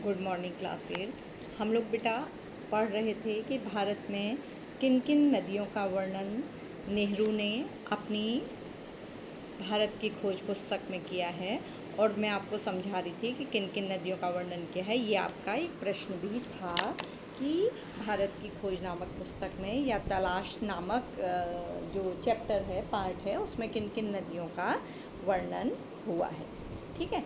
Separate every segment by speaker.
Speaker 1: Good morning class 8। हम लोग बेटा पढ़ रहे थे कि भारत में किन किन नदियों का वर्णन नेहरू ने अपनी भारत की खोज पुस्तक में किया है, और मैं आपको समझा रही थी कि किन किन नदियों का वर्णन किया है। ये आपका एक प्रश्न भी था कि भारत की खोज नामक पुस्तक में या तलाश नामक जो चैप्टर है, पार्ट है, उसमें किन किन नदियों का वर्णन हुआ है। ठीक है,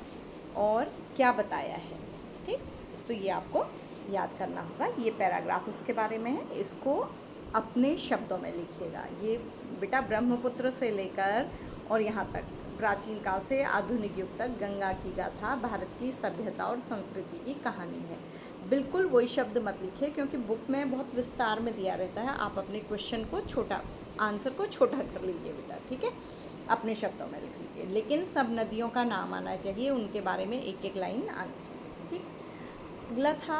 Speaker 1: और क्या बताया है। ठीक, तो ये आपको याद करना होगा। ये पैराग्राफ उसके बारे में है, इसको अपने शब्दों में लिखिएगा। ये बेटा ब्रह्मपुत्र से लेकर और यहाँ तक प्राचीन काल से आधुनिक युग तक गंगा की गाथा भारत की सभ्यता और संस्कृति की कहानी है। बिल्कुल वही शब्द मत लिखिए, क्योंकि बुक में बहुत विस्तार में दिया रहता है। आप अपने क्वेश्चन को आंसर को छोटा कर लीजिए बेटा। ठीक है, अपने शब्दों में लिख लीजिए, लेकिन सब नदियों का नाम आना चाहिए, उनके बारे में एक एक लाइन आनी चाहिए। ठीक, अगला था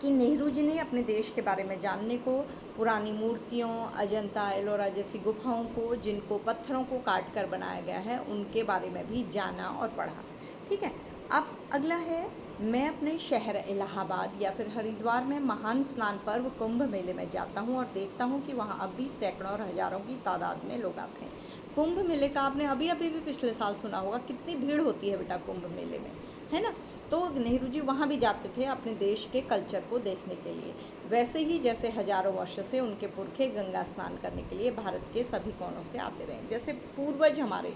Speaker 1: कि नेहरू जी ने अपने देश के बारे में जानने को पुरानी मूर्तियों, अजंता एलोरा जैसी गुफाओं को, जिनको पत्थरों को काट कर बनाया गया है, उनके बारे में भी जाना और पढ़ा। ठीक है, अब अगला है, मैं अपने शहर इलाहाबाद या फिर हरिद्वार में महान स्नान पर्व कुंभ मेले में जाता हूँ और देखता हूँ कि वहाँ अब भी सैकड़ों और हजारों की तादाद में लोग आते हैं। कुंभ मेले का आपने अभी अभी भी पिछले साल सुना होगा, कितनी भीड़ होती है बेटा कुंभ मेले में, है ना। तो नेहरू जी वहाँ भी जाते थे अपने देश के कल्चर को देखने के लिए, वैसे ही जैसे हजारों वर्ष से उनके पुरखे गंगा स्नान करने के लिए भारत के सभी कोनों से आते रहे। जैसे पूर्वज हमारे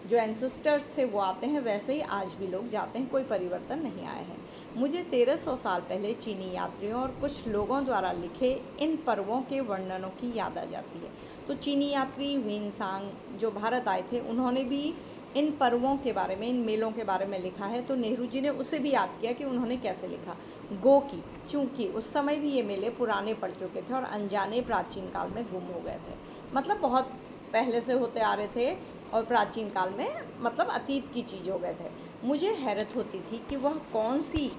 Speaker 1: जो एंसेस्टर्स थे वो आते हैं, वैसे ही आज भी लोग जाते हैं, कोई परिवर्तन नहीं आया है। मुझे 1300 साल पहले चीनी यात्रियों और कुछ लोगों द्वारा लिखे इन पर्वों के वर्णनों की याद आ जाती है। तो चीनी यात्री हुइनसांग जो भारत आए थे, उन्होंने भी इन पर्वों के बारे में, इन मेलों के बारे में लिखा है। तो नेहरू जी ने उसे भी याद किया कि उन्होंने कैसे लिखा। गो की, चूँकि उस समय भी ये मेले पुराने पड़ चुके थे और अनजाने प्राचीन काल में गुम हो गए थे, मतलब बहुत पहले से होते आ रहे थे और प्राचीन काल में मतलब अतीत की चीज़ हो गए थे। मुझे हैरत होती थी कि वह कौन सी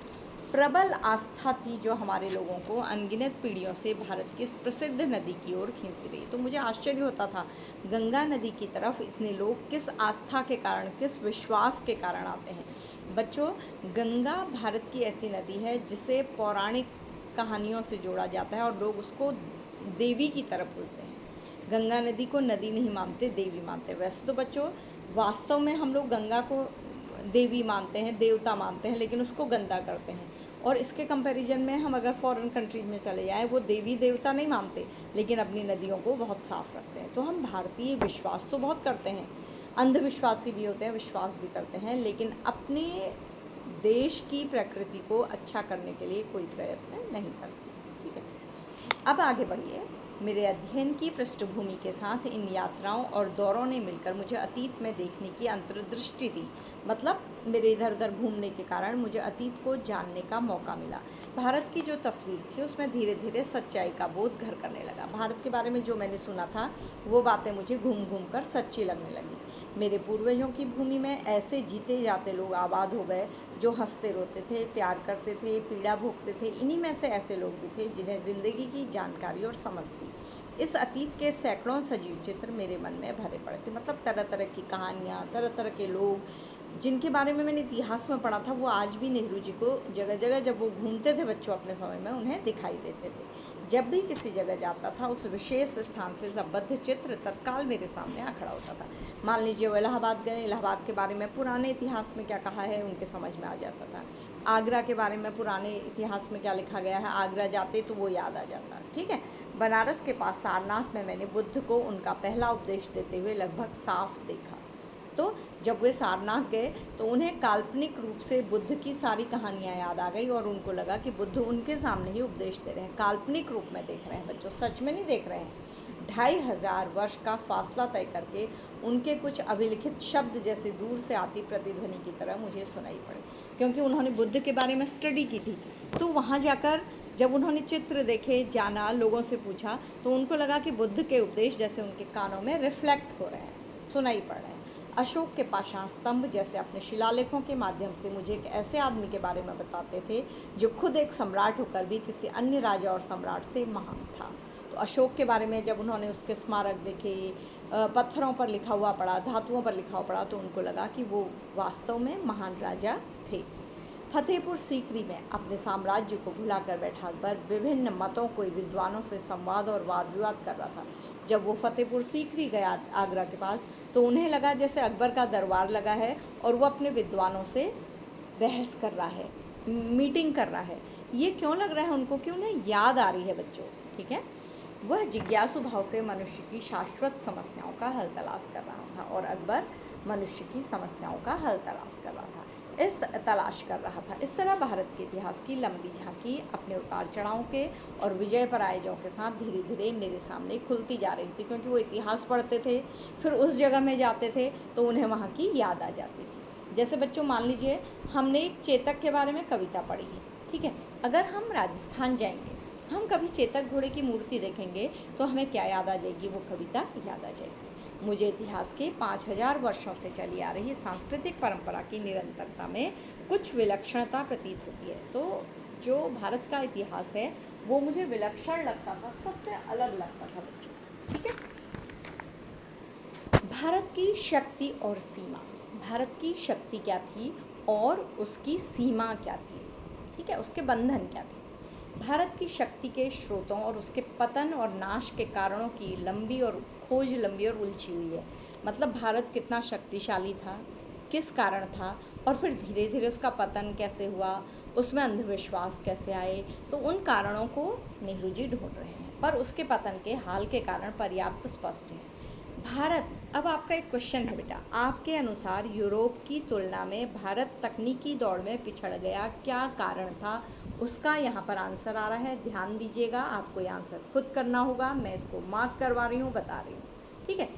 Speaker 1: प्रबल आस्था थी जो हमारे लोगों को अनगिनत पीढ़ियों से भारत की इस प्रसिद्ध नदी की ओर खींचती रही। तो मुझे आश्चर्य होता था, गंगा नदी की तरफ इतने लोग किस आस्था के कारण, किस विश्वास के कारण आते हैं। बच्चों, गंगा भारत की ऐसी नदी है जिसे पौराणिक कहानियों से जोड़ा जाता है और लोग उसको देवी की तरफ पूजते हैं। गंगा नदी को नदी नहीं मानते, देवी मानते हैं। वैसे तो बच्चों वास्तव में हम लोग गंगा को देवी मानते हैं, देवता मानते हैं, लेकिन उसको गंदा करते हैं। और इसके कंपैरिजन में हम अगर फॉरेन कंट्रीज में चले जाएँ, वो देवी देवता नहीं मानते, लेकिन अपनी नदियों को बहुत साफ रखते हैं। तो हम भारतीय विश्वास तो बहुत करते हैं, अंधविश्वासी भी होते हैं, विश्वास भी करते हैं, लेकिन अपने देश की प्रकृति को अच्छा करने के लिए कोई प्रयत्न नहीं करते। ठीक है, अब आगे बढ़िए। मेरे अध्ययन की पृष्ठभूमि के साथ इन यात्राओं और दौरों ने मिलकर मुझे अतीत में देखने की अंतर्दृष्टि दी। मतलब मेरे इधर उधर घूमने के कारण मुझे अतीत को जानने का मौका मिला। भारत की जो तस्वीर थी उसमें धीरे धीरे सच्चाई का बोध घर करने लगा। भारत के बारे में जो मैंने सुना था वो बातें मुझे घूम घूम कर सच्ची लगने लगी। मेरे पूर्वजों की भूमि में ऐसे जीते जाते लोग आबाद हो गए जो हंसते रोते थे, प्यार करते थे, पीड़ा भोगते थे। इन्हीं में से ऐसे लोग भी थे जिन्हें ज़िंदगी की जानकारी और समझ थी। इस अतीत के सैकड़ों सजीव चित्र मेरे मन में भरे पड़े थे। मतलब तरह तरह की कहानियाँ, तरह तरह के लोग जिनके बारे में मैंने इतिहास में पढ़ा था, वो आज भी नेहरू जी को जगह जगह जब वो घूमते थे बच्चों अपने समय में, उन्हें दिखाई देते थे। जब भी किसी जगह जाता था, उस विशेष स्थान से संबद्ध चित्र तत्काल मेरे सामने आ खड़ा होता था। मान लीजिए वो इलाहाबाद गए, इलाहाबाद के बारे में पुराने इतिहास में क्या कहा है उनके समझ में आ जाता था। आगरा के बारे में पुराने इतिहास में क्या लिखा गया है, आगरा जाते तो वो याद आ जाता। ठीक है, बनारस के पास सारनाथ में मैंने बुद्ध को उनका पहला उपदेश देते हुए लगभग साफ देखा। तो जब वे सारनाथ गए तो उन्हें काल्पनिक रूप से बुद्ध की सारी कहानियाँ याद आ गई और उनको लगा कि बुद्ध उनके सामने ही उपदेश दे रहे हैं। काल्पनिक रूप में देख रहे हैं बच्चों, सच में नहीं देख रहे हैं। 2500 वर्ष का फासला तय करके उनके कुछ अभिलिखित शब्द जैसे दूर से आती प्रतिध्वनि की तरह मुझे सुनाई पड़े, क्योंकि उन्होंने बुद्ध के बारे में स्टडी की थी। तो वहाँ जाकर जब उन्होंने चित्र देखे, जाना, लोगों से पूछा, तो उनको लगा कि बुद्ध के उपदेश जैसे उनके कानों में रिफ्लेक्ट हो रहे हैं, सुनाई पड़ रहे हैं। अशोक के पाषाण स्तंभ जैसे अपने शिलालेखों के माध्यम से मुझे एक ऐसे आदमी के बारे में बताते थे जो खुद एक सम्राट होकर भी किसी अन्य राजा और सम्राट से महान था। तो अशोक के बारे में जब उन्होंने उसके स्मारक देखे, पत्थरों पर लिखा हुआ पढ़ा, धातुओं पर लिखा हुआ पढ़ा, तो उनको लगा कि वो वास्तव में महान राजा थे। फतेहपुर सीकरी में अपने साम्राज्य को भुलाकर बैठा अकबर विभिन्न मतों को विद्वानों से संवाद और वाद विवाद कर रहा था। जब वो फतेहपुर सीकरी गया आगरा के पास, तो उन्हें लगा जैसे अकबर का दरबार लगा है और वो अपने विद्वानों से बहस कर रहा है, मीटिंग कर रहा है। ये क्यों लग रहा है उनको कि उन्हें याद आ रही है बच्चों, ठीक है। वह जिज्ञासु भाव से मनुष्य की शाश्वत समस्याओं का हल तलाश कर रहा था और अकबर मनुष्य की समस्याओं का हल तलाश कर रहा था। इस तरह भारत के इतिहास की लंबी झांकी अपने उतार चढ़ाव के और विजय पराजयों के साथ धीरे धीरे मेरे सामने खुलती जा रही थी, क्योंकि वो इतिहास पढ़ते थे, फिर उस जगह में जाते थे तो उन्हें वहाँ की याद आ जाती थी। जैसे बच्चों मान लीजिए हमने एक चेतक के बारे में कविता पढ़ी है, ठीक है। अगर हम राजस्थान जाएंगे, हम कभी चेतक घोड़े की मूर्ति देखेंगे तो हमें क्या याद आ जाएगी? वो कविता याद आ जाएगी। मुझे इतिहास के 5000 वर्षों से चली आ रही सांस्कृतिक परंपरा की निरंतरता में कुछ विलक्षणता प्रतीत होती है। तो जो भारत का इतिहास है वो मुझे विलक्षण लगता था, सबसे अलग लगता था बच्चों, ठीक है। भारत की शक्ति और सीमा, भारत की शक्ति क्या थी और उसकी सीमा क्या थी, ठीक है, उसके बंधन क्या थे। भारत की शक्ति के स्रोतों और उसके पतन और नाश के कारणों की लंबी और उलझी हुई है। मतलब भारत कितना शक्तिशाली था, किस कारण था, और फिर धीरे धीरे उसका पतन कैसे हुआ, उसमें अंधविश्वास कैसे आए, तो उन कारणों को नेहरू जी ढूंढ रहे हैं, पर उसके पतन के हाल के कारण पर्याप्त स्पष्ट है। भारत, अब आपका एक क्वेश्चन है बेटा, आपके अनुसार यूरोप की तुलना में भारत तकनीकी दौड़ में पिछड़ गया, क्या कारण था? उसका यहाँ पर आंसर आ रहा है, ध्यान दीजिएगा, आपको ये आंसर खुद करना होगा, मैं इसको मार्क करवा रही हूँ, बता रही हूँ, ठीक है।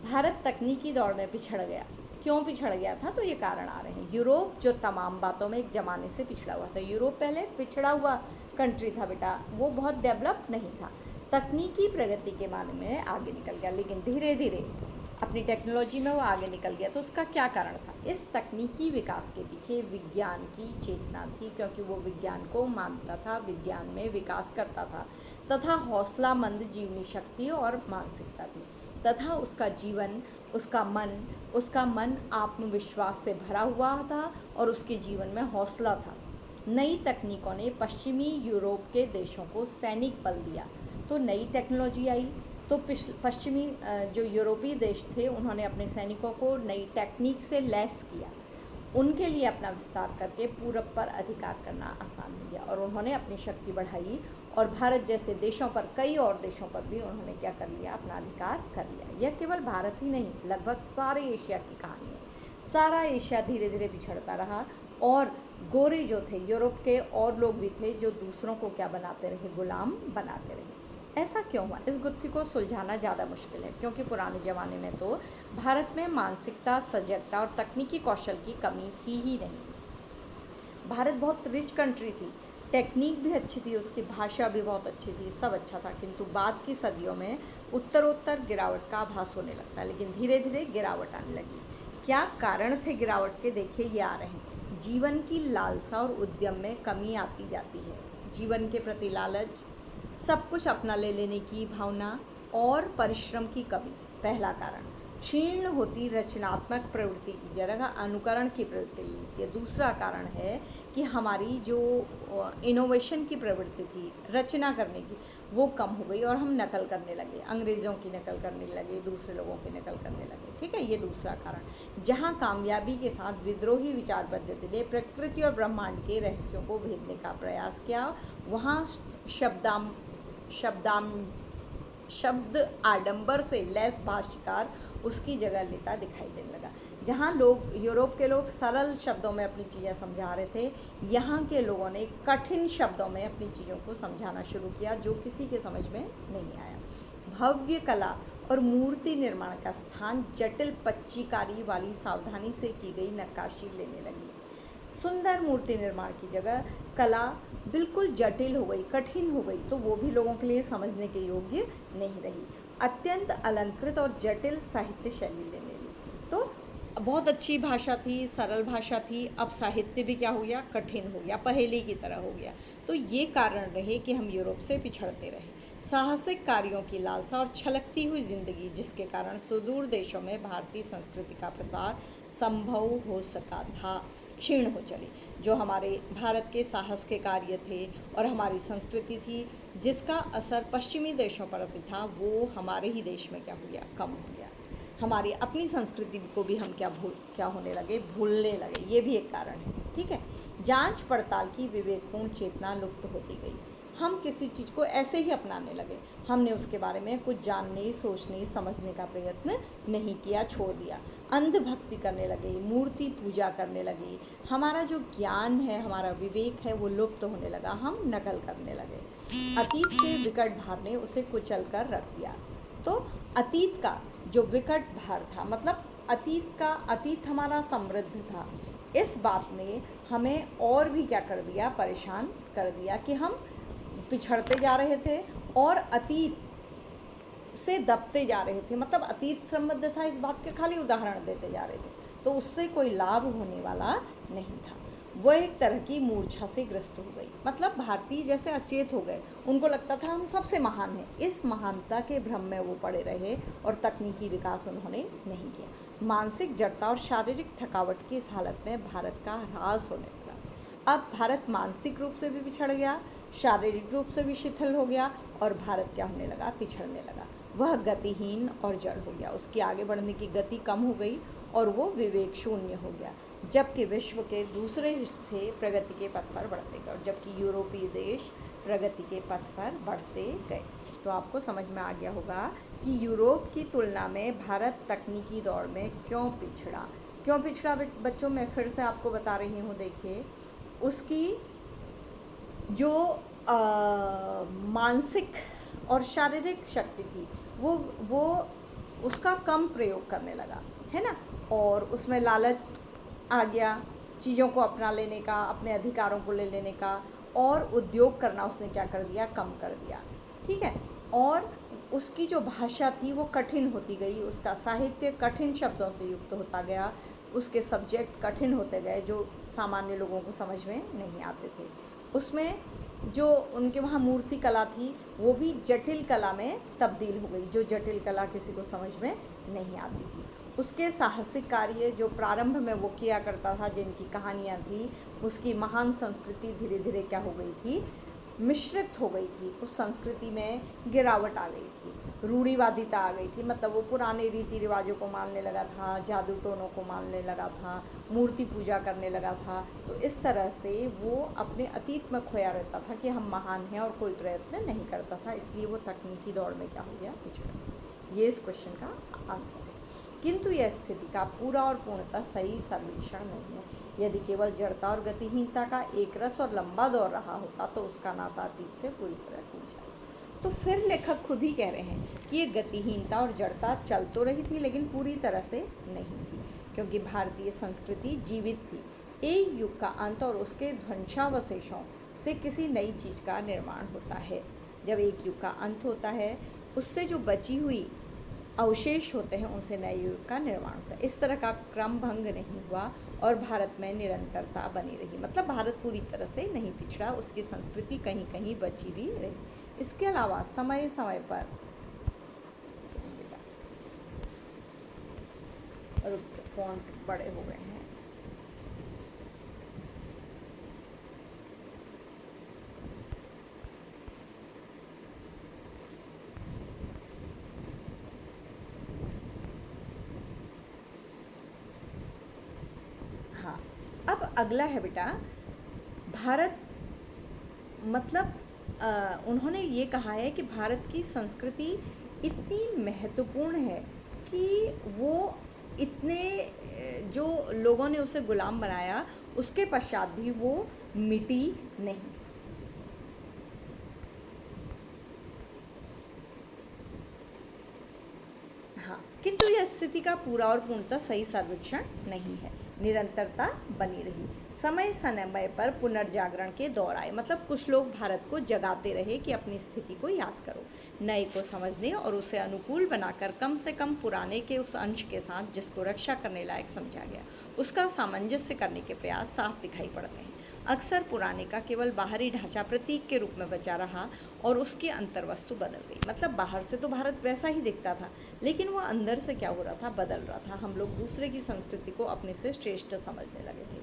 Speaker 1: भारत तकनीकी दौड़ में पिछड़ गया, क्यों पिछड़ गया था? तो ये कारण आ रहे हैं। यूरोप जो तमाम बातों में एक ज़माने से पिछड़ा हुआ था, यूरोप पहले पिछड़ा हुआ कंट्री था बेटा, वो बहुत डेवलप नहीं था, तकनीकी प्रगति के मामले में आगे निकल गया, लेकिन धीरे धीरे अपनी टेक्नोलॉजी में वो आगे निकल गया। तो उसका क्या कारण था? इस तकनीकी विकास के पीछे विज्ञान की चेतना थी, क्योंकि वो विज्ञान को मानता था, विज्ञान में विकास करता था, तथा हौसलामंद जीवनी शक्ति और मानसिकता थी, तथा उसका जीवन, उसका मन आत्मविश्वास से भरा हुआ था और उसके जीवन में हौसला था। नई तकनीकों ने पश्चिमी यूरोप के देशों को सैनिक बल दिया। तो नई टेक्नोलॉजी आई तो पश्चिमी जो यूरोपीय देश थे उन्होंने अपने सैनिकों को नई टेक्निक से लैस किया, उनके लिए अपना विस्तार करके पूरब पर अधिकार करना आसान हो गया और उन्होंने अपनी शक्ति बढ़ाई और भारत जैसे देशों पर, कई और देशों पर भी उन्होंने क्या कर लिया? अपना अधिकार कर लिया। यह केवल भारत ही नहीं, लगभग सारे एशिया की कहानी है। सारा एशिया धीरे धीरे पिछड़ता रहा और गोरे जो थे, यूरोप के और लोग भी थे जो दूसरों को क्या बनाते रहे? गुलाम बनाते रहे। ऐसा क्यों हुआ? इस गुत्थी को सुलझाना ज़्यादा मुश्किल है, क्योंकि पुराने ज़माने में तो भारत में मानसिकता, सजगता और तकनीकी कौशल की कमी थी ही नहीं। भारत बहुत रिच कंट्री थी, टेक्निक भी अच्छी थी, उसकी भाषा भी बहुत अच्छी थी, सब अच्छा था, किंतु बाद की सदियों में उत्तरोत्तर गिरावट का आभास होने लगता है, लेकिन धीरे धीरे गिरावट आने लगी। क्या कारण थे गिरावट के? देखिए ये आ रहे हैं। जीवन की लालसा और उद्यम में कमी आती जाती है, जीवन के प्रति लालच, सब कुछ अपना ले लेने की भावना और परिश्रम की कमी पहला कारण। क्षीण होती रचनात्मक प्रवृत्ति की जगह अनुकरण की प्रवृत्ति लेती है। दूसरा कारण है कि हमारी जो इनोवेशन की प्रवृत्ति थी, रचना करने की, वो कम हो गई और हम नकल करने लगे, अंग्रेज़ों की नकल करने लगे, दूसरे लोगों की नकल करने लगे, ठीक है। ये दूसरा कारण। जहाँ कामयाबी के साथ विद्रोही विचार पद्धति ने प्रकृति और ब्रह्मांड के रहस्यों को भेदने का प्रयास किया, वहाँ शब्द आडंबर से लैस भाष्यकार उसकी जगह लेता दिखाई देने लगा। जहाँ यूरोप के लोग सरल शब्दों में अपनी चीज़ें समझा रहे थे, यहाँ के लोगों ने कठिन शब्दों में अपनी चीज़ों को समझाना शुरू किया, जो किसी के समझ में नहीं आया। भव्य कला और मूर्ति निर्माण का स्थान जटिल पच्चीकारी वाली सावधानी से की गई नक्काशी लेने लगी। सुंदर मूर्ति निर्माण की जगह कला बिल्कुल जटिल हो गई, कठिन हो गई, तो वो भी लोगों के लिए समझने के योग्य नहीं रही। अत्यंत अलंकृत और जटिल साहित्य शैली लेने लगी। तो बहुत अच्छी भाषा थी, सरल भाषा थी, अब साहित्य भी क्या हो गया? कठिन हो गया, पहेली की तरह हो गया। तो ये कारण रहे कि हम यूरोप से पिछड़ते रहे। साहसिक कार्यों की लालसा और छलकती हुई जिंदगी, जिसके कारण सुदूर देशों में भारतीय संस्कृति का प्रसार संभव हो सका था। क्षीण हो चली। जो हमारे भारत के साहस के कार्य थे और हमारी संस्कृति थी, जिसका असर पश्चिमी देशों पर भी था, वो हमारे ही देश में क्या हो गया, कम हो गया। हमारी अपनी संस्कृति को भी हम क्या होने लगे, भूलने लगे। ये भी एक कारण है। ठीक है, जांच पड़ताल की विवेकपूर्ण चेतना लुप्त होती गई। हम किसी चीज़ को ऐसे ही अपनाने लगे, हमने उसके बारे में कुछ जानने, सोचने, समझने का प्रयत्न नहीं किया, छोड़ दिया। अंधभक्ति करने लगे, मूर्ति पूजा करने लगे। हमारा जो ज्ञान है, हमारा विवेक है, वो लुप्त होने लगा। हम नकल करने लगे। अतीत के विकट भार ने उसे कुचल कर रख दिया। तो अतीत का जो विकट भार था, मतलब अतीत हमारा समृद्ध था। इस बात ने हमें और भी क्या कर दिया, परेशान कर दिया कि हम पिछड़ते जा रहे थे और अतीत से दबते जा रहे थे। मतलब अतीत समृद्ध था, इस बात के खाली उदाहरण देते जा रहे थे, तो उससे कोई लाभ होने वाला नहीं था। वह एक तरह की मूर्छा से ग्रस्त हो गई। मतलब भारतीय जैसे अचेत हो गए, उनको लगता था हम सबसे महान हैं। इस महानता के भ्रम में वो पड़े रहे और तकनीकी विकास उन्होंने नहीं किया। मानसिक जड़ता और शारीरिक थकावट की इस हालत में भारत का ह्रास होने लगा। अब भारत मानसिक रूप से भी पिछड़ गया, शारीरिक रूप से भी शिथिल हो गया और भारत क्या होने लगा, पिछड़ने लगा। वह गतिहीन और जड़ हो गया, उसकी आगे बढ़ने की गति कम हो गई और वो विवेक शून्य हो गया। जबकि विश्व के दूसरे हिस्से प्रगति के पथ पर बढ़ते गए और जबकि यूरोपीय देश प्रगति के पथ पर बढ़ते गए। तो आपको समझ में आ गया होगा कि यूरोप की तुलना में भारत तकनीकी दौड़ में क्यों पिछड़ा। बच्चों, मैं फिर से आपको बता रही हूँ, देखिए उसकी जो मानसिक और शारीरिक शक्ति थी, वो उसका कम प्रयोग करने लगा, है ना। और उसमें लालच आ गया, चीज़ों को अपना लेने का, अपने अधिकारों को ले लेने का, और उद्योग करना उसने क्या कर दिया, कम कर दिया। ठीक है, और उसकी जो भाषा थी वो कठिन होती गई, उसका साहित्य कठिन शब्दों से युक्त होता गया, उसके सब्जेक्ट कठिन होते गए जो सामान्य लोगों को समझ में नहीं आते थे। उसमें जो उनके वहाँ मूर्ति कला थी वो भी जटिल कला में तब्दील हो गई, जो जटिल कला किसी को समझ में नहीं आती थी। उसके साहसिक कार्य जो प्रारंभ में वो किया करता था, जिनकी कहानियाँ थी, उसकी महान संस्कृति धीरे धीरे क्या हो गई थी, मिश्रित हो गई थी। उस संस्कृति में गिरावट आ गई थी, रूढ़िवादिता आ गई थी। मतलब वो पुराने रीति रिवाजों को मानने लगा था, जादू टोनों को मानने लगा था, मूर्ति पूजा करने लगा था। तो इस तरह से वो अपने अतीत में खोया रहता था कि हम महान हैं और कोई प्रयत्न नहीं करता था, इसलिए वो तकनीकी दौड़ में क्या हो गया, पिछड़ गया। ये इस क्वेश्चन का आंसर है। किंतु यह स्थिति का पूरा और पूर्णतः सही सर्वेक्षण नहीं है। यदि केवल जड़ता और गतिहीनता का एक रस और लंबा दौर रहा होता तो उसका नाता अतीत से पूरी तरह टूट जाए। तो फिर लेखक खुद ही कह रहे हैं कि ये गतिहीनता और जड़ता चल तो रही थी लेकिन पूरी तरह से नहीं थी, क्योंकि भारतीय संस्कृति जीवित थी। एक युग का अंत और उसके ध्वंसावशेषों से किसी नई चीज़ का निर्माण होता है। जब एक युग का अंत होता है, उससे जो बची हुई अवशेष होते हैं, उनसे नए युग का निर्माण होता है। इस तरह का क्रम भंग नहीं हुआ और भारत में निरंतरता बनी रही। मतलब भारत पूरी तरह से नहीं पिछड़ा, उसकी संस्कृति कहीं कहीं बची भी रही। इसके अलावा समय समय पर फ़ॉन्ट बड़े हो गए हैं, हाँ। अब अगला है बेटा, भारत, मतलब उन्होंने ये कहा है कि भारत की संस्कृति इतनी महत्वपूर्ण है कि वो इतने जो लोगों ने उसे गुलाम बनाया, उसके पश्चात भी वो मिटी नहीं। हाँ, किंतु यह स्थिति का पूरा और पूर्णतः सही सर्वेक्षण नहीं है। निरंतरता बनी रही, समय समय पर पुनर्जागरण के दौर आए। मतलब कुछ लोग भारत को जगाते रहे कि अपनी स्थिति को याद करो, नए को समझने और उसे अनुकूल बनाकर कम से कम पुराने के उस अंश के साथ जिसको रक्षा करने लायक समझा गया, उसका सामंजस्य करने के प्रयास साफ दिखाई पड़ते हैं। अक्सर पुराने का केवल बाहरी ढांचा प्रतीक के रूप में बचा रहा और उसकी अंतर्वस्तु बदल गई। मतलब बाहर से तो भारत वैसा ही दिखता था, लेकिन वो अंदर से क्या हो रहा था, बदल रहा था। हम लोग दूसरे की संस्कृति को अपने से श्रेष्ठ समझने लगे थे।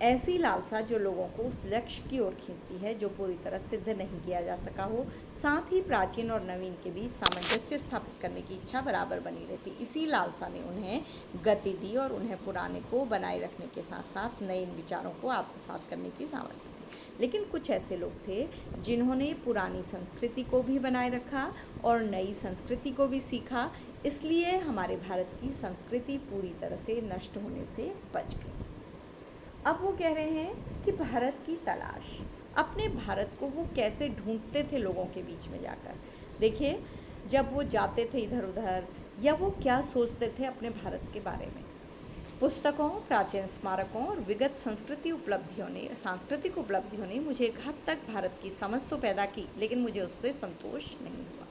Speaker 1: ऐसी लालसा जो लोगों को उस लक्ष्य की ओर खींचती है जो पूरी तरह सिद्ध नहीं किया जा सका हो। साथ ही प्राचीन और नवीन के बीच सामंजस्य स्थापित करने की इच्छा बराबर बनी रहती। इसी लालसा ने उन्हें गति दी और उन्हें पुराने को बनाए रखने के साथ साथ नए विचारों को आत्मसात करने की सामर्थ्य थी। लेकिन कुछ ऐसे लोग थे जिन्होंने पुरानी संस्कृति को भी बनाए रखा और नई संस्कृति को भी सीखा। इसलिए हमारे भारत की संस्कृति पूरी तरह से नष्ट होने से बच गई। अब वो कह रहे हैं कि भारत की तलाश, अपने भारत को वो कैसे ढूंढते थे लोगों के बीच में जाकर। देखिए, जब वो जाते थे इधर उधर, या वो क्या सोचते थे अपने भारत के बारे में। पुस्तकों, प्राचीन स्मारकों और विगत सांस्कृतिक उपलब्धियों ने मुझे एक हद तक भारत की समझ तो पैदा की, लेकिन मुझे उससे संतोष नहीं हुआ।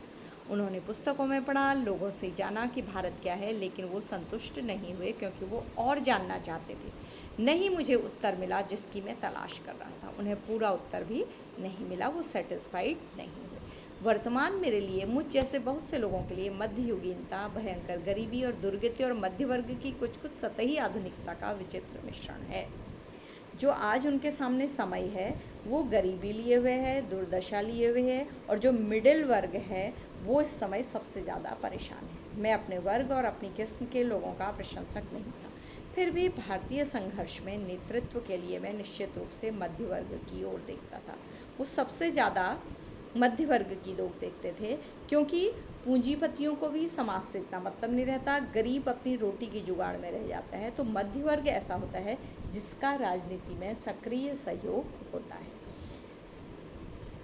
Speaker 1: उन्होंने पुस्तकों में पढ़ा, लोगों से जाना कि भारत क्या है, लेकिन वो संतुष्ट नहीं हुए क्योंकि वो और जानना चाहते थे। नहीं मुझे उत्तर मिला जिसकी मैं तलाश कर रहा था। उन्हें पूरा उत्तर भी नहीं मिला, वो सेटिस्फाइड नहीं हुए। वर्तमान मेरे लिए, मुझ जैसे बहुत से लोगों के लिए मध्ययुगीनता, भयंकर गरीबी और दुर्गति और मध्य वर्ग की कुछ कुछ सतही आधुनिकता का विचित्र मिश्रण है। जो आज उनके सामने समय है वो गरीबी लिए हुए है, दुर्दशा लिए हुए है, और जो मिडिल वर्ग है वो इस समय सबसे ज़्यादा परेशान है। मैं अपने वर्ग और अपनी किस्म के लोगों का प्रशंसक नहीं था, फिर भी भारतीय संघर्ष में नेतृत्व के लिए मैं निश्चित रूप से मध्य वर्ग की ओर देखता था। वो सबसे ज़्यादा मध्य वर्ग की लोग देखते थे, क्योंकि पूंजीपतियों को भी समाज से इतना मतलब नहीं रहता, गरीब अपनी रोटी की जुगाड़ में रह जाता है। तो मध्य वर्ग ऐसा होता है जिसका राजनीति में सक्रिय सहयोग होता है।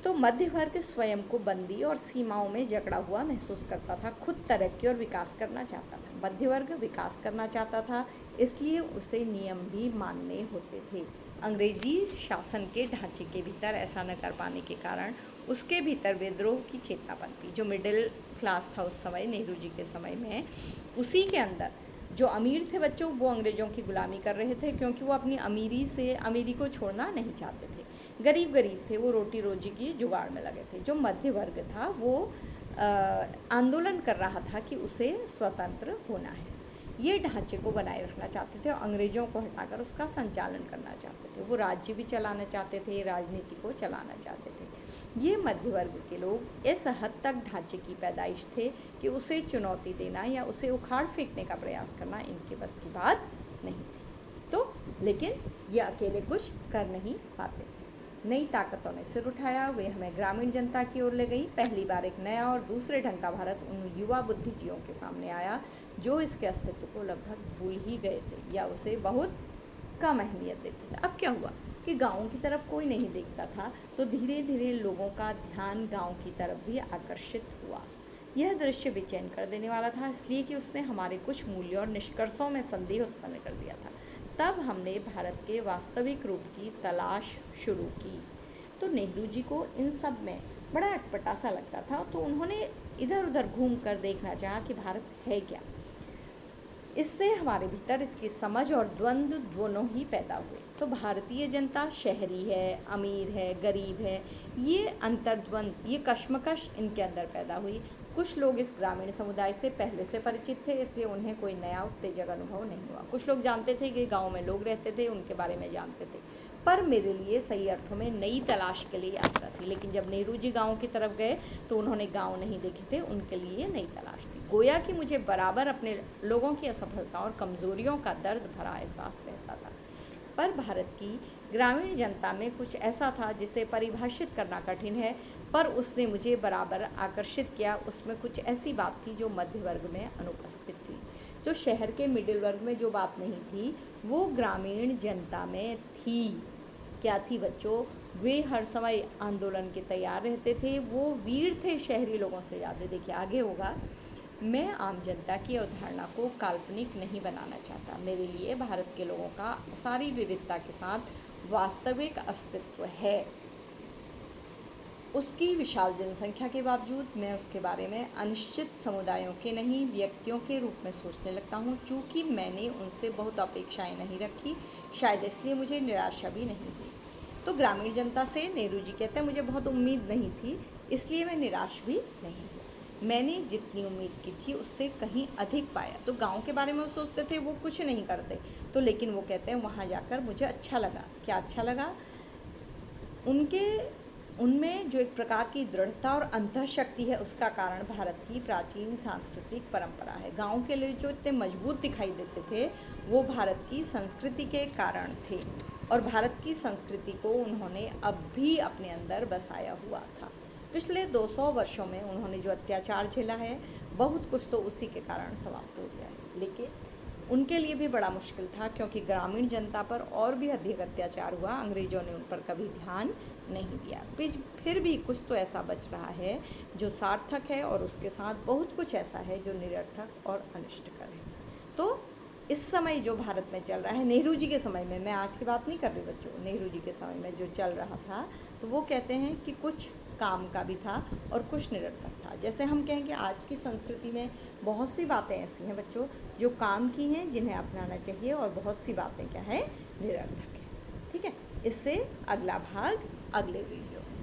Speaker 1: तो मध्य वर्ग स्वयं को बंदी और सीमाओं में जकड़ा हुआ महसूस करता था, खुद तरक्की और विकास करना चाहता था। मध्य वर्ग विकास करना चाहता था, इसलिए उसे नियम भी मानने होते थे। अंग्रेजी शासन के ढांचे के भीतर ऐसा न कर पाने के कारण उसके भीतर विद्रोह की चेतना पनपी। जो मिडिल क्लास था उस समय, नेहरू जी के समय में, उसी के अंदर जो अमीर थे बच्चों, वो अंग्रेज़ों की गुलामी कर रहे थे, क्योंकि वो अपनी अमीरी को छोड़ना नहीं चाहते थे। गरीब थे, वो रोटी रोजी की जुगाड़ में लगे थे। जो मध्य वर्ग था वो आंदोलन कर रहा था कि उसे स्वतंत्र होना है। ये ढांचे को बनाए रखना चाहते थे और अंग्रेज़ों को हटाकर उसका संचालन करना चाहते थे। वो राज्य भी चलाना चाहते थे, राजनीति को चलाना चाहते थे। ये मध्य वर्ग के लोग इस हद तक ढांचे की पैदाइश थे कि उसे चुनौती देना या उसे उखाड़ फेंकने का प्रयास करना इनके बस की बात नहीं थी। तो लेकिन ये अकेले कुछ कर नहीं पाते थे। नई ताकतों ने सिर उठाया, वे हमें ग्रामीण जनता की ओर ले गई। पहली बार एक नया और दूसरे ढंग का भारत उन युवा बुद्धिजीवियों के सामने आया जो इसके अस्तित्व को लगभग भूल ही गए थे या उसे बहुत कम अहमियत देते थे। अब क्या हुआ कि गाँव की तरफ कोई नहीं देखता था, तो धीरे धीरे लोगों का ध्यान गाँव की तरफ भी आकर्षित हुआ। यह दृश्य बेचैन कर देने वाला था, इसलिए कि उसने हमारे कुछ मूल्यों और निष्कर्षों में संदेह उत्पन्न कर दिया था। तब हमने भारत के वास्तविक रूप की तलाश शुरू की। तो नेहरू जी को इन सब में बड़ा अटपटा सा लगता था, तो उन्होंने इधर उधर घूम कर देखना चाहा कि भारत है क्या। इससे हमारे भीतर इसकी समझ और द्वंद्व दोनों ही पैदा हुए। तो भारतीय जनता शहरी है, अमीर है, गरीब है, ये अंतर्द्वंद, ये कश्मकश इनके अंदर पैदा हुई। कुछ लोग इस ग्रामीण समुदाय से पहले से परिचित थे, इसलिए उन्हें कोई नया उत्तेजक अनुभव नहीं हुआ। कुछ लोग जानते थे कि गांव में लोग रहते थे, उनके बारे में जानते थे, पर मेरे लिए सही अर्थों में नई तलाश के लिए यात्रा थी। लेकिन जब नेहरू जी गाँव की तरफ गए तो उन्होंने गाँव नहीं देखे थे, उनके लिए नई तलाश थी। गोया कि मुझे बराबर अपने लोगों की असफलताओं और कमज़ोरियों का दर्द भरा एहसास रहता था, पर भारत की ग्रामीण जनता में कुछ ऐसा था जिसे परिभाषित करना कठिन है, पर उसने मुझे बराबर आकर्षित किया। उसमें कुछ ऐसी बात थी जो मध्य वर्ग में अनुपस्थित थी। जो शहर के मिडिल वर्ग में जो बात नहीं थी, वो ग्रामीण जनता में थी। क्या थी बच्चों? वे हर समय आंदोलन के तैयार रहते थे, वो वीर थे शहरी लोगों से ज़्यादा। देखिए आगे होगा, मैं आम जनता की अवधारणा को काल्पनिक नहीं बनाना चाहता। मेरे लिए भारत के लोगों का सारी विविधता के साथ वास्तविक अस्तित्व है। उसकी विशाल जनसंख्या के बावजूद मैं उसके बारे में अनिश्चित समुदायों के नहीं, व्यक्तियों के रूप में सोचने लगता हूँ। चूँकि मैंने उनसे बहुत अपेक्षाएं नहीं रखी, शायद इसलिए मुझे निराशा भी नहीं हुई। तो ग्रामीण जनता से नेहरू जी कहते हैं मुझे बहुत उम्मीद नहीं थी, इसलिए मैं निराश भी नहीं हुई। मैंने जितनी उम्मीद की थी उससे कहीं अधिक पाया। तो गांव के बारे में वो सोचते थे वो कुछ नहीं करते, तो लेकिन वो कहते हैं वहाँ जाकर मुझे अच्छा लगा। क्या अच्छा लगा? उनके उनमें जो एक प्रकार की दृढ़ता और अंतःशक्ति है, उसका कारण भारत की प्राचीन सांस्कृतिक परंपरा है। गांव के लोग जो इतने मजबूत दिखाई देते थे वो भारत की संस्कृति के कारण थे, और भारत की संस्कृति को उन्होंने अब भी अपने अंदर बसाया हुआ था। पिछले 200 वर्षों में उन्होंने जो अत्याचार झेला है, बहुत कुछ तो उसी के कारण समाप्त हो गया है, लेकिन उनके लिए भी बड़ा मुश्किल था, क्योंकि ग्रामीण जनता पर और भी अधिक अत्याचार हुआ। अंग्रेज़ों ने उन पर कभी ध्यान नहीं दिया। फिर भी कुछ तो ऐसा बच रहा है जो सार्थक है, और उसके साथ बहुत कुछ ऐसा है जो निरर्थक और अनिष्टकर है। तो इस समय जो भारत में चल रहा है, नेहरू जी के समय में, मैं आज की बात नहीं कर रही बच्चों, नेहरू जी के समय में जो चल रहा था, तो वो कहते हैं कि कुछ काम का भी था और कुछ निरर्थक था। जैसे हम कहें कि आज की संस्कृति में बहुत सी बातें ऐसी हैं बच्चों जो काम की हैं, जिन्हें अपनाना चाहिए, और बहुत सी बातें क्या है, निरर्थक है। ठीक है, इससे अगला भाग अगले वीडियो में।